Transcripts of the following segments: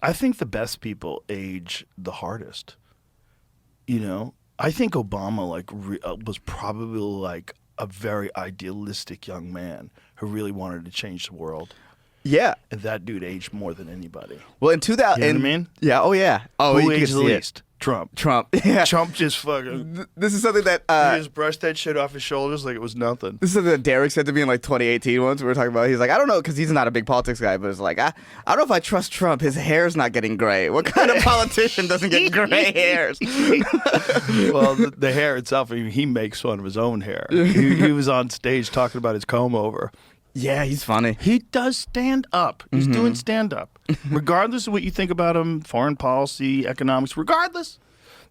I think the best people age the hardest. You know, I think Obama was probably like a very idealistic young man who really wanted to change the world. Yeah. And that dude aged more than anybody. Well, in 2000, You know what I mean? Yeah. Oh, yeah. Oh, Who you can aged the see it. least? Trump. Trump. Yeah. Trump just fucking. This is something that He just brushed that shit off his shoulders like it was nothing. this is something that Derek said to me in like 2018 once. We were talking about. He's like, I don't know, because he's not a big politics guy, but it's like, I don't know if I trust Trump. His hair's not getting gray. What kind of politician doesn't get gray hairs? Well, the hair itself, I mean, he makes fun of his own hair. He was on stage talking about his comb over. Yeah, he's funny. He does stand up. He's doing stand up. Regardless of what you think about him, foreign policy, economics, regardless,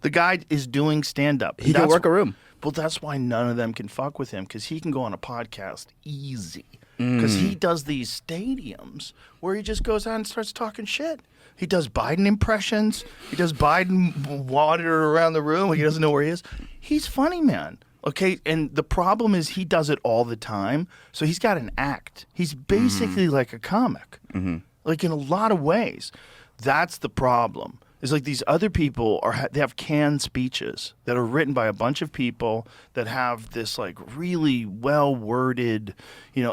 the guy is doing stand up. He can work a room. Well, that's why none of them can fuck with him, because he can go on a podcast easy. Because he does these stadiums where he just goes out and starts talking shit. He does Biden impressions. He does Biden wander around the room. He doesn't know where he is. He's funny, man. Okay, and the problem is he does it all the time, so he's got an act. He's basically like a comic, like in a lot of ways. That's the problem. Is like these other people they have canned speeches that are written by a bunch of people that have this like really well worded,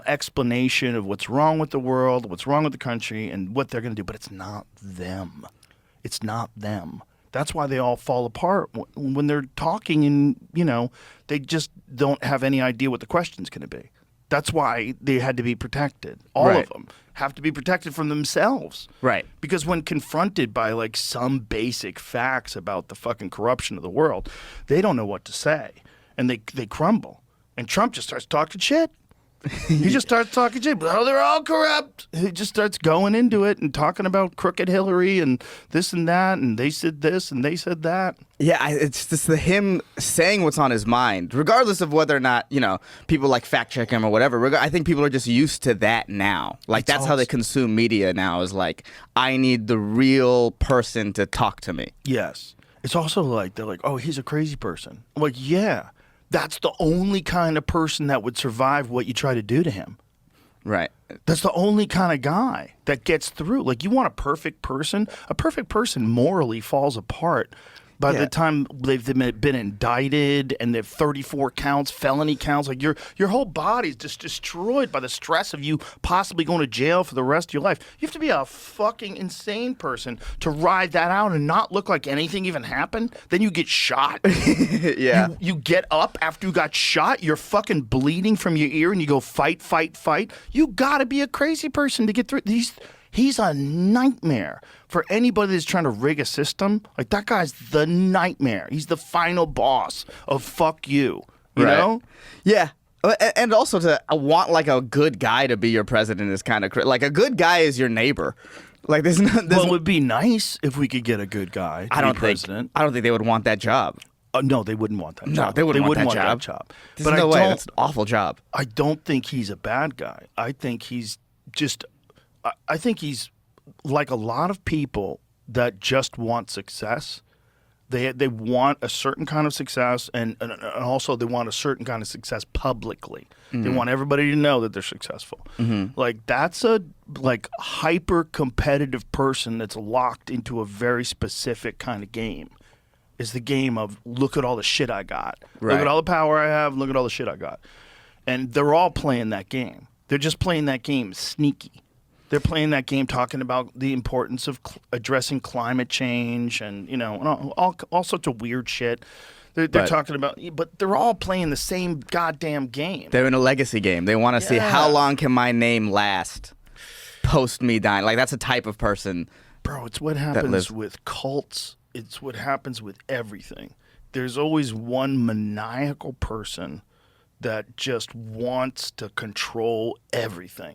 explanation of what's wrong with the world, what's wrong with the country, and what they're going to do. But it's not them. It's not them. That's why they all fall apart when they're talking and, they just don't have any idea what the question's going to be. That's why they had to be protected. All Right. of them have to be protected from themselves. Right. Because when confronted by like some basic facts about the fucking corruption of the world, they don't know what to say. And they crumble. And Trump just starts talking shit. He just starts talking shit. Oh, they're all corrupt. He just starts going into it and talking about crooked Hillary and this and that, and they said this and they said that. Yeah, it's just him saying what's on his mind, regardless of whether or not, people like fact check him or whatever. I think people are just used to that now. Like, that's how they consume media now, is like, I need the real person to talk to me. Yes. It's also like, they're like, oh, he's a crazy person. I'm like, yeah, that's the only kind of person that would survive what you try to do to him. Right. That's the only kind of guy that gets through. Like, you want a perfect person? A perfect person morally falls apart by the time they've been indicted and they have 34 counts, felony counts. Like, your whole body's just destroyed by the stress of you possibly going to jail for the rest of your life. You have to be a fucking insane person to ride that out and not look like anything even happened. Then you get shot. Yeah. You get up after you got shot. You're fucking bleeding from your ear and you go fight, fight, fight. You got to be a crazy person to get through these. He's a nightmare for anybody that's trying to rig a system. Like, that guy's the nightmare. He's the final boss of fuck you. You know? Yeah. And also to want like a good guy to be your president is kind of like a good guy is your neighbor. Like there's Well, it would be nice if we could get a good guy to be president. I don't think they would want that job. No, they wouldn't want that job. No, they wouldn't want that job. There's no way. That's an awful job. I don't think he's a bad guy. I think he's just... I think he's like a lot of people that just want success. They want a certain kind of success, and also they want a certain kind of success publicly. They want everybody to know that they're successful. Like, that's a hyper competitive person that's locked into a very specific kind of game. Is the game of, look at all the shit I got. Right. Look at all the power I have. Look at all the shit I got. And they're all playing that game. They're just playing that game sneaky. They're playing that game talking about the importance of addressing climate change and, all sorts of weird shit. They're talking about, but they're all playing the same goddamn game. They're in a legacy game. They want to see how long can my name last post me dying. Like, that's a type of person. Bro, it's what happens with cults. It's what happens with everything. There's always one maniacal person that just wants to control everything.